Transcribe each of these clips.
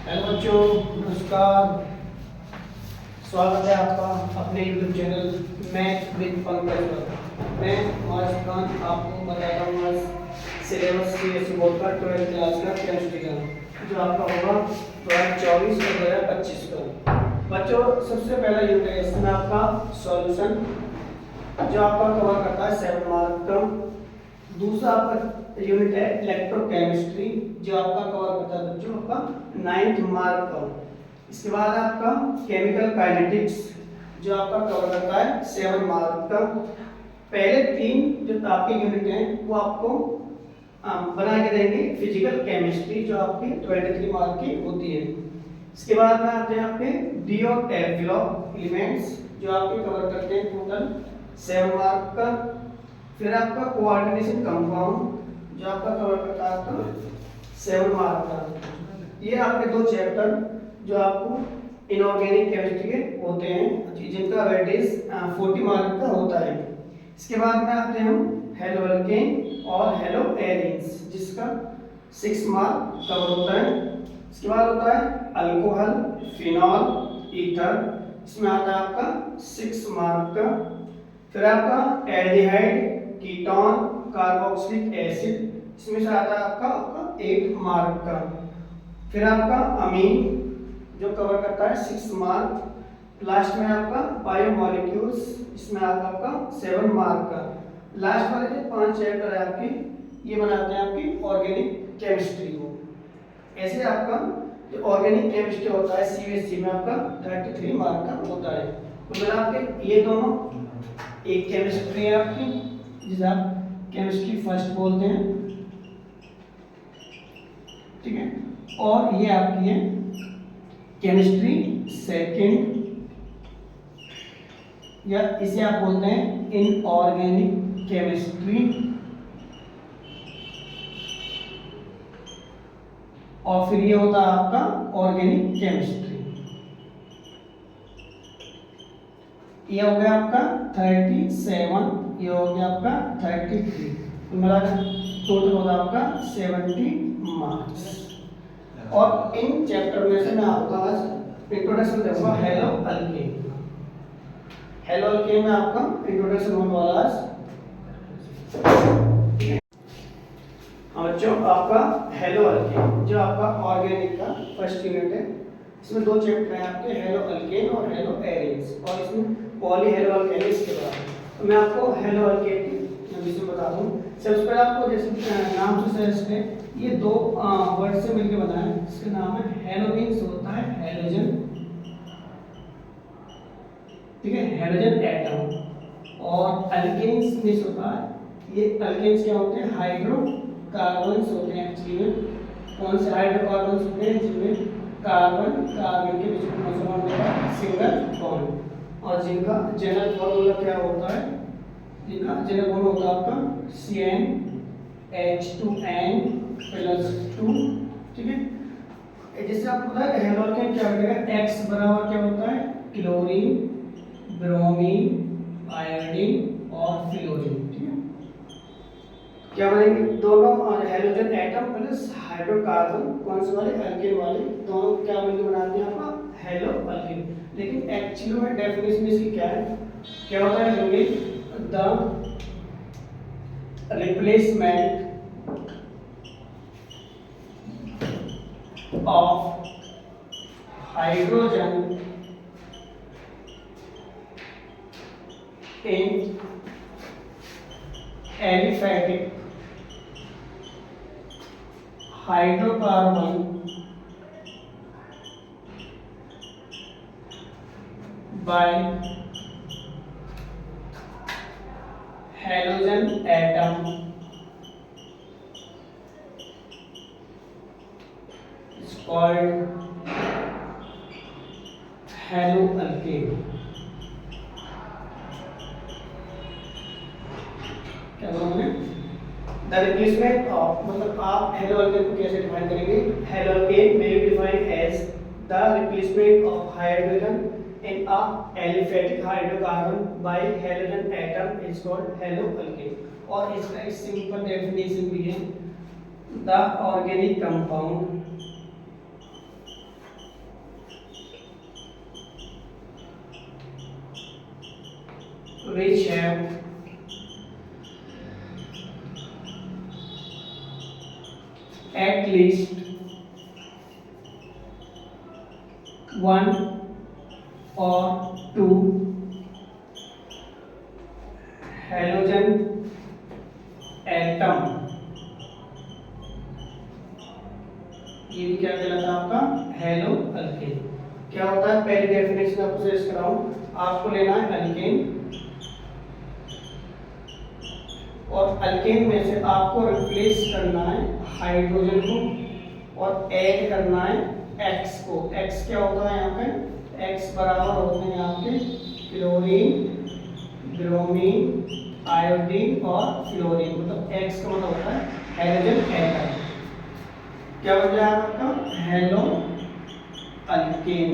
Hello बच्चों, नमस्कार। स्वागत है आपका अपने YouTube channel math with Pankaj पर। मैं आज खान आपको बताता हूँ आज सिलेबस सीबीएसई बोर्ड का 12th क्लास का केमिस्ट्री का, जो आपका होगा 2024 और 2025 का। बच्चों, सबसे पहला यूनिट है इसमें आपका सॉल्यूशन, जो आपका कवर करता है 7 मार्क का। दूसरा आपका यूनिट है इलेक्ट्रोकेमिस्ट्री, जो आपका कवर करता है बच्चों आपका 9th मार्क का। इसके बाद आपका केमिकल काइनेटिक्स, जो आपका कवर करता है 7 मार्क का। पहले 3 जो आपके यूनिट हैं वो आपको बना के देंगे फिजिकल केमिस्ट्री, जो आपकी 23 मार्क की होती है। इसके बाद में आते हैं आपके डी और एफ ब्लॉक एलिमेंट्स, जो आपके कवर करते हैं टोटल 7 मार्क का। फिर आपका कोऑर्डिनेशन कंपाउंड, जो आपका कवर करता है आपका 7 मार्क का। ये आपके 2 चैप्टर जो आपको इनऑर्गेनिक केमिस्ट्री के होते हैं, जिनका वेटेज 40 मार्क का होता है। इसके बाद में आते हैं हम हेलो अल्केन और हेलो एरीन्स, जिसका 6 मार्क कवर होता है। इसके बाद होता है अल्कोहल, फिनॉल, ईथर, इसमें आता है आपका 6 मार्क का। फिर आपका एल्डिहाइड, कीटोन, कार्बोक्सिलिक एसिड, इसमें से आता है आपका 8 मार्क का। फिर आपका अमीन, जो कवर करता है 6 मार्क। लास्ट में आपका बायोमोलिक्यूल्स, इसमें आता है आपका 7 मार्क का। लास्ट वाले जो 5 चैप्टर है आपकी, ये बनाते हैं आपकी ऑर्गेनिक केमिस्ट्री को। ऐसे आपका जो ऑर्गेनिक केमिस्ट्री होता है सीबीएसई में आपका 33 मार्क का होता है। तो मेरा आपके ये दोनों एक केमिस्ट्री है आपकी, जिसे आप केमिस्ट्री फर्स्ट बोलते हैं, ठीक है, और ये आपकी है केमिस्ट्री सेकंड, या इसे आप बोलते हैं इनऑर्गेनिक केमिस्ट्री। और फिर ये होता है आपका ऑर्गेनिक केमिस्ट्री। ये हो गया आपका 37, ये हो गया आपका 33, तो मेरा टोटल होगा आपका 70 मार्क्स। और इन चैप्टर में से मैं आपका आज इंट्रोडक्शन दूंगा हेलो अल्केन। हेलो अल्केन में आपका इंट्रोडक्शन होने वाला आज। बच्चों, आपका हेलो अल्केन जो आपका ऑर्गेनिक का फर्स्ट यूनिट है, इसमें 2 चैप्टर हैं आपके, हेलो अल्केन और हेलो एरीन्स, और इसमें पॉली हेलो अल्केन्स के बाद। तो मैं आपको हेलो अल्केन की विषय बता दूं। सबसे पहले आपको जैसे नाम से सजेस्ट है, ये 2 वर्ड से मिलकर बना है। इसका नाम है हेलो, मीन्स होता है हेलोजन, ठीक है, हेलोजन एटम। और अल्केन्स मीन्स होता है, ये अल्केन्स क्या होते हैं, हाइड्रोकार्बन्स होते हैं। एक्चुअली में कौन से हाइड्रोकार्बन्स होते हैं, जिनमें कार्बन के बीच में कौन सा बॉन्ड होता है, सिंगल बॉन्ड, और जिनका जनरल फॉर्मूला क्या होता है, जिनका जनरल बॉन्ड होता है आपका CnH2n+2, ठीक है। जैसे आपको पता है हेलो अल्केन क्या बनेगा, X बराबर क्या होता है, क्लोरीन, ब्रोमीन, आयोडीन और फ्लोरीन, ठीक है। क्या बनेंगे, दोनों हेलोजन एटम प्लस हाइड्रोकार्बन, कौन से वाले, अल्केन वाले, दोनों क्या मिलकर बनाते हैं आपका हेलो अल्केन। लेकिन एक्चुअली में डेफिनेशन इसकी क्या है, क्या होता है, the replacement of hydrogen in aliphatic hydrocarbon by halogen atom is called haloalkane। क्या बोला मैंने, द रिप्लेसमेंट ऑफ, मतलब आप हेलोअल्केन को कैसे डिफाइन करेंगे, haloalkane may be defined as the replacement of hydrogen in a aliphatic hydrocarbon by halogen atom is called haloalkane। और इसका एक सिंपल डेफिनेशन भी है, the organic compound which have at least one or two halogen atom, ये भी क्या कहलाता है आपका हेलो अल्केन। क्या होता है, पहली डेफिनेशन आपको सजेस्ट कराऊं, आपको लेना है अल्केन और अल्केन में से आपको रिप्लेस करना है हाइड्रोजन को और ऐड करना है एक्स को। एक्स क्या होता है यहाँ पे, एक्स बराबर होते हैं यहाँ पे क्लोरीन, ब्रोमीन, आयोडीन और फ्लोरीन। मतलब एक्स का मतलब होता है हाइड्रोजन एटम। क्या बन जाएगा आपका हेलो अल्केन।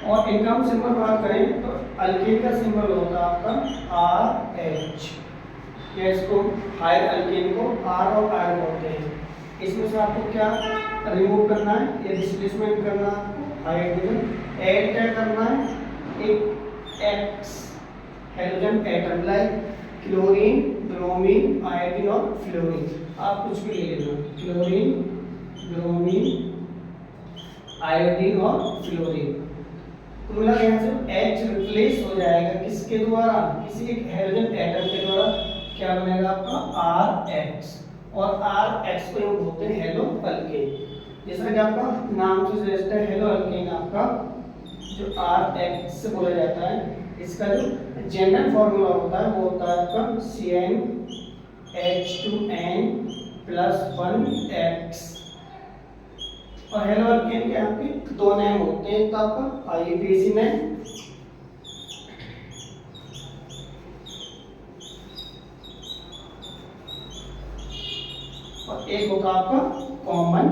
और इनका हम सिंबल बात करें तो अल्केन का सिंबल होता है आपका आर एच, या इसको हायर अल्केन को आर और आर बोलते हैं। इसमें से आपको क्या रिमूव करना है या डिस्प्लेसमेंट करना है, आपको हाइड्रोजन ऐड क्या करना है, एक x hydrogen atom like chlorine, bromine, iodine और फ्लोरीन। आप कुछ भी ले लेना, क्लोरीन, ब्रोमीन, आयोडीन और फ्लोरीन। तो मिला यहाँ से H रिप्लेस हो जाएगा किसके द्वारा, किसी एक हाइड्रोजन एटम के द्वारा। क्या बनेगा आपका RH, और RH को हम बोलते हैं हेलो अल्केन। जैसा कि आपका नाम से सजेस्ट है हेलो अल्केन, आपका जो RH से बोला जाता है, इसका जो जनरल फॉर्मूला होता है वो होता है आपका CnH2n+1x। और हेलो अल्केन के आपके दो नेम होते हैं, तो आपका आईयूपीएसी नेम और एक होगा आपका कॉमन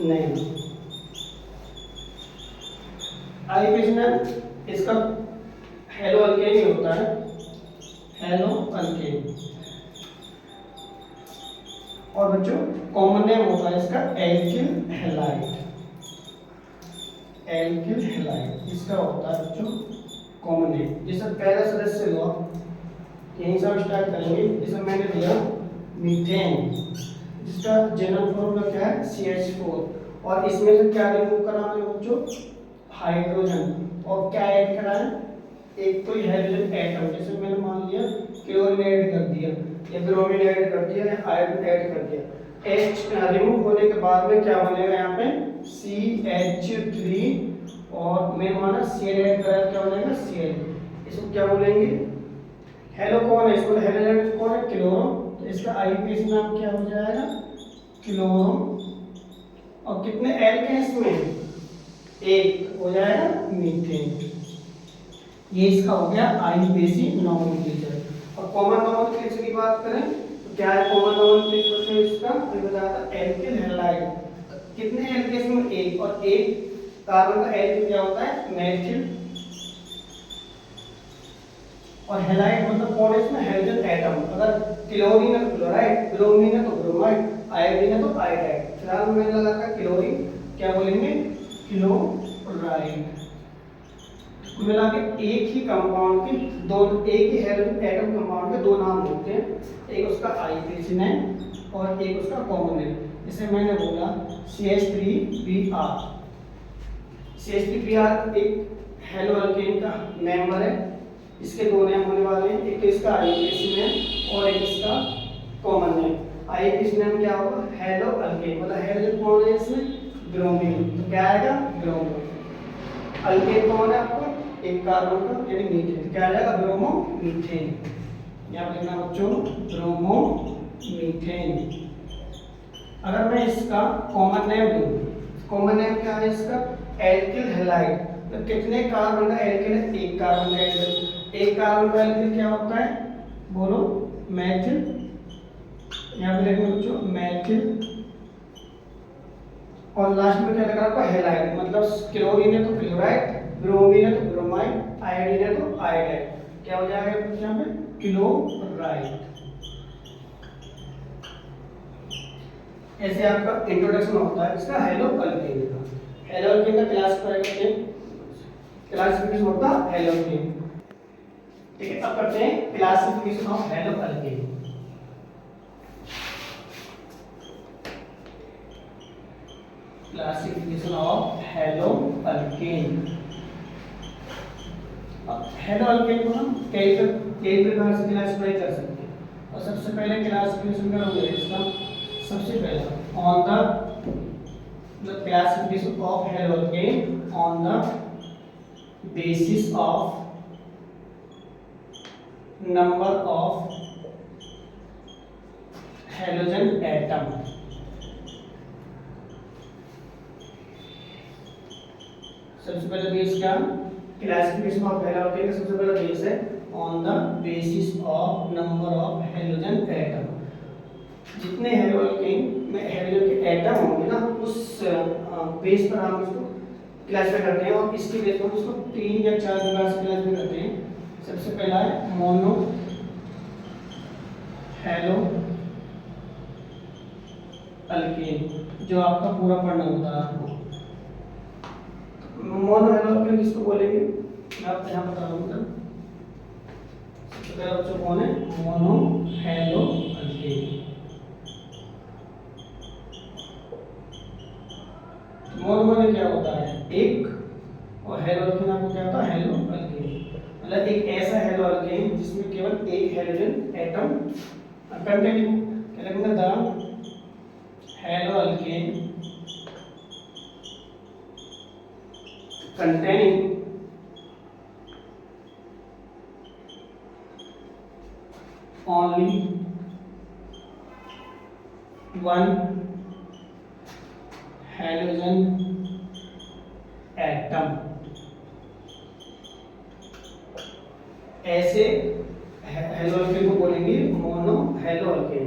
नेम। आईयूपीएसी नेम इसका हेलो अल्केन ही होता है, हेलो अल्केन। और बच्चों कॉमन नेम होता है इसका एल्किल हैलाइड, एल्किल हैलाइड इसका होता है बच्चों कॉमन नेम। जैसे पहला सदस्य लो, यहीं से हम स्टार्ट करेंगे। जैसे मैंने दिया मीथेन, जिसका जनरल फॉर्मूला क्या है CH4, और इसमें से क्या रिमूव करा मैंने बच्चों, हाइड्रोजन, और क्या ऐड करा है, एक तो हाइड्रोजन एटम। जैसे मैंने मान लिया क्लोरीन ऐड कर दिया या ब्रोमीन ऐड कर दिया या आयोडीन ऐड कर दिया। H रिमूव होने के बाद में क्या बनेगा यहाँ पे CH3, और मैं माना Cl ऐड करा, क्या बनेगा Cl। इसको क्या बोलेंगे, हेलो कौन है, इसको हेलोजेन कौन है, क्लोरो। तो इसका आईयूपीएसी नाम क्या हो जाएगा, क्लोरो। और कितने एल के इसमें, एक हो जाएगा मीथेन। ये इसका हो गया आईयूपीएसी नोमेनक्लेचर। और कॉमन नोमेनक्लेचर की बात करें तो क्या है कॉमन नोमेनक्लेचर इसका, मैं बताया था एल्किल हैलाइड। कितने एल के इसमें, एक, और एक कार्बन का एल्किल क्या होता है मेथिल। और हैलाइड मतलब कौन है इसमें, हाइड्रोजन एटम। अगर क्लोरीन है तो क्लोराइड, ब्रोमीन है तो ब्रोमाइड, आयोडीन है तो आयोडाइड। फिलहाल मैंने लगा था क्लोरीन, क्या बोलेंगे क्लोराइड। मिला के एक ही कंपाउंड के दो, एक ही हाइड्रोजन एटम कंपाउंड के दो नाम होते हैं, एक उसका आईयूपीएसी नेम और एक उसका कॉमन नेम। जैसे मैंने बोला CH3Br, CH3Br एक हेलो अल्केन का मेंबर है। इसके दो नेम होने वाले हैं, एक इसका आईयूपीएसी नेम और एक इसका कॉमन नेम। आईयूपीएसी नेम क्या होगा, हेलो अल्केन, मतलब हाइड्रोजन कौन है इसमें, ब्रोमीन, तो क्या आएगा ब्रोमो। अल्केन कौन है आपको, एक कार्बन का यानी मीथेन, क्या आ जाएगा ब्रोमो मीथेन। यहाँ पे लिखना बच्चों ब्रोमो मीथेन। अगर मैं इसका कॉमन नेम लूं, कॉमन नेम क्या है इसका एल्किल हैलाइड। तो कितने कार्बन का एल्किल है, एक कार्बन का एल्किल। एक कार्बन का एल्किल क्या होता है, बोलो मैथिल। यहाँ पे लिखना बच्चों मैथिल, और लास्ट में क्या लगा आपका हैलाइड, मतलब क्लोरीन है तो क्लोराइड, ब्रोमीन है तो ब्रोमाइड, आयोडीन है तो आयोडाइड। क्या हो जाएगा यहाँ पे क्लोराइड। ऐसे आपका इंट्रोडक्शन होता है इसका हेलो अल्केन का। हेलो अल्केन का क्लास करेंगे classification of the hello alkane. ठीक है, अब करते हैं classification of hello alkane. Classification of hello alkane. अब हेलो अल्केन को हम कई प्रकार से क्लासिफाई कर सकते हैं। और सबसे पहले क्लासिफिकेशन करोगे इसका, सबसे पहले on the classification of hello alkane on the basis of number of halogen atom। सबसे पहले बेस क्या, क्लासिफिकेशन ऑफ हेलो अल्केन का सबसे पहला बेस है on the basis of number of halogen atom. जितने हेलो अल्केन में हेलोजन के एटम होंगे ना, उस बेस पर हम इसको क्लासिफाई करते हैं। और इसके बेस पर हम इसको 3 या 4 प्रकार से क्लासिफाई करते हैं। सबसे पहला है मोनो हेलो अल्केन, जो आपका पूरा पढ़ना होता है आपको। मोनो हेलो अल्केन किसको बोलेंगे, मैं आपको यहाँ बता रहा हूँ। सबसे पहला बच्चों कौन है, मोनो हेलो अल्केन। मोनो में क्या होता है, एक, और हेलो अल्केन आपको क्या होता है, हेलो अल्केन मतलब एक ऐसा हेलो अल्केन जिसमें केवल एक हेलोजन एटम कंटेनिंग, क्या लिखेंगे, the hello alkane containing only one halogen atom। ऐसे हेलो अल्केन को बोलेंगे mono hello alkane.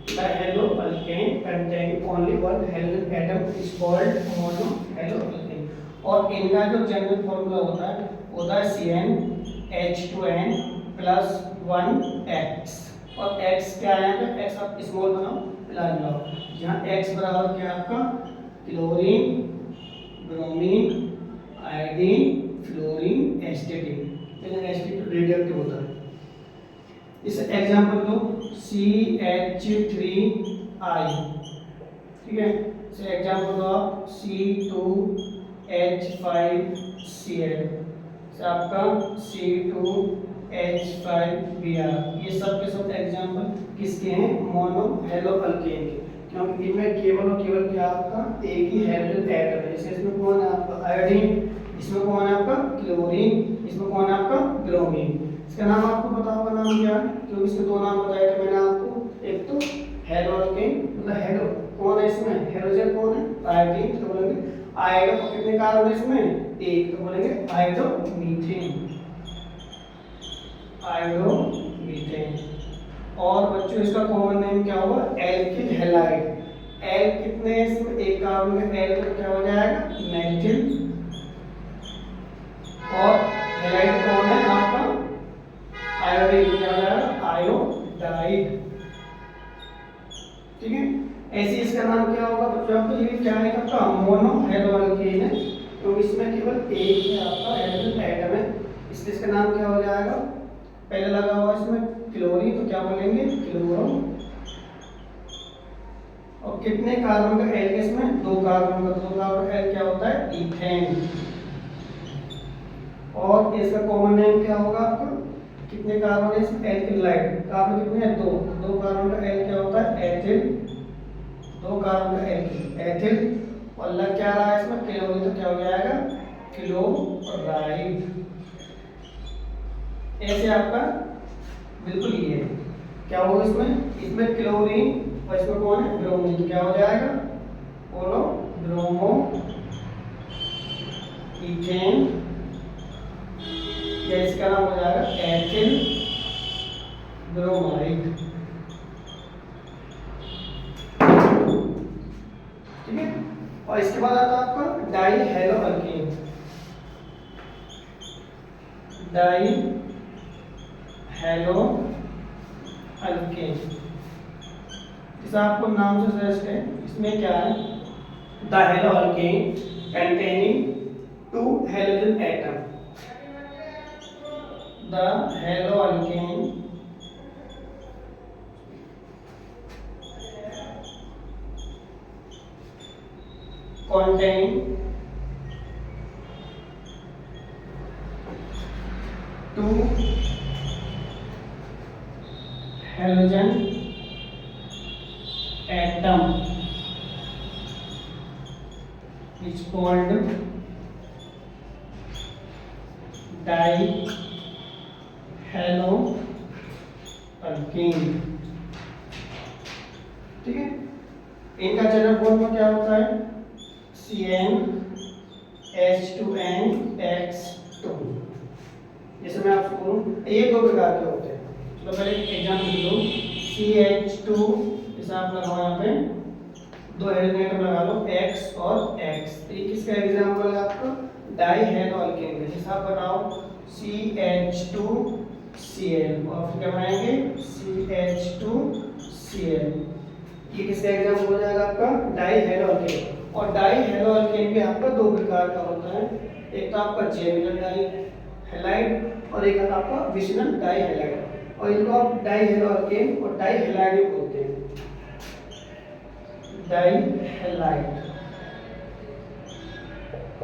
The hello alkane containing only one halogen atom is called mono hello alkane. और इनका जो जनरल फॉर्मूला होता है CnH2n प्लस 1x। और x क्या है, x आप स्मॉल बनाओ, लार्ज बनाओ। जहाँ x बराबर क्या आपका, क्लोरीन, ब्रोमीन, आयोडीन, फ्लोरीन, एस्टेटिन। लेकिन एस्टेटिन रेडियोएक्टिव होता है। इस एग्जांपल लो CH3I, ठीक है। इसे एग्जांपल दो आप C2H5Cl, से आपका C2H5Br। ये सब के सब एग्जांपल किसके हैं, मोनो हेलो अल्केन के। क्योंकि इनमें केवल और केवल क्या आपका एक ही हेलोजन एटम है। जैसे इसमें कौन है आपका आयोडीन, इसमें कौन है आपका क्लोरीन, इसमें कौन है आपका ब्रोमीन। इसका नाम आपको पता होगा, नाम क्या है, क्योंकि इसके दो नाम बताए थे मैंने आपको। एक तो हेलो अल्केन मतलब हेलो कौन है, इसमें हेलोजन कौन है, आयोडीन, तो बोलेंगे आयोडो। तो कितने कार्बन है इसमें, एक, तो बोलेंगे आयोडोमीथेन, आयोडोमीथेन। और बच्चों इसका कॉमन नेम क्या होगा, एल्किल हैलाइड। एल कितने इसमें, एक कार्बन में एल तो क्या हो जाएगा, मेथिल। और हैलाइड कौन है आपका, आयोडीन, क्या हो जाएगा, आयोडाइड। ठीक है, ऐसे इसका नाम क्या होगा बच्चों आपको, ये क्या है आपका मोनो हेलो अल्केन है, तो इसमें केवल एक ही आपका हेलोजन एटम है, इसलिए इसका नाम क्या हो जाएगा, पहले लगा हुआ इसमें क्लोरीन, तो क्या बोलेंगे, क्लोरो। और कितने कार्बन का एल इसमें, दो कार्बन का, दो कार्बन एल क्या होता है, इथेन। और इसका कॉमन नेम क्या होगा आपका, कितने कार्बन है इसमें, एल्किलाइड। कार्बन कितने हैं, दो, दो कार्बन का एल क्या होता है, एथिल, दो कार्बन का एथिल। और लग क्या रहा है इसमें, क्लोरीन, तो क्या हो जाएगा, क्लोराइड। ऐसे आपका बिल्कुल ये है, क्या होगा इसमें, इसमें क्लोरीन और इसमें कौन है, ब्रोमीन, तो क्या हो जाएगा, बोलो, ब्रोमो इथेन, या इसका नाम हो जाएगा एथिल ब्रोमाइड। ठीक है, और इसके बाद आता है आपका die hello alkane. Die hello alkane, जैसा आपको नाम से सजेस्ट है, इसमें क्या है, the hello alkane containing two halogen atom. the haloalkane contain two halogen atom is called dihaloalkane। ठीक है, इनका जनरल फॉर्मूला क्या होता है? CnH2nX2। जैसे मैं आपको बोलूं ये दो प्रकार के होते हैं, चलो पहले एक एग्जांपल लो। CH2 जैसे आप लगाओ यहाँ पे दो हाइड्रोजन लगा लो X और X, ये किसका एग्जांपल है आपका? डाइहेलोअल्केन का। जैसे आप बनाओ CH2Cl और फिर क्या बनाएंगे? CH2Cl, ये किसका एग्जांपल हो जाएगा? आपका डाइहेलोअल्केन। और डाइहेलोअल्केन भी आपका दो प्रकार का होता है, एक तो आपका जेमिनल डाइहैलाइड और एक आता आपका विसिनल डाइहैलाइड, और इनको आप डाइहेलोअल्केन और डाइहैलाइड बोलते हैं। डाइहैलाइड,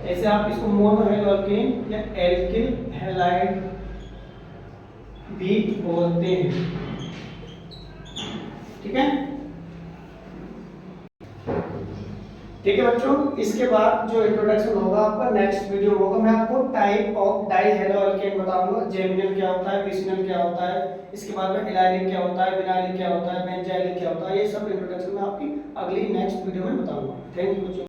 जैसे आप इसको मोनोहेलोअल्केन या एल्किल हैलाइड भी बोलते हैं। ठीक है, ठीक है बच्चों, इसके बाद जो इंट्रोडक्शन होगा आपका नेक्स्ट वीडियो होगा, मैं आपको टाइप ऑफ डाइहेलोअल्केन बताऊंगा। जेमिनल क्या होता है, विसिनल क्या होता है, इसके बाद में इलाइलिक क्या होता है, विनाइलिक क्या होता है, बेंजाइलिक क्या होता है, ये सब इंट्रोडक्शन मैं आपकी अगली नेक्स्ट वीडियो में बताऊंगा। थैंक यू बच्चों।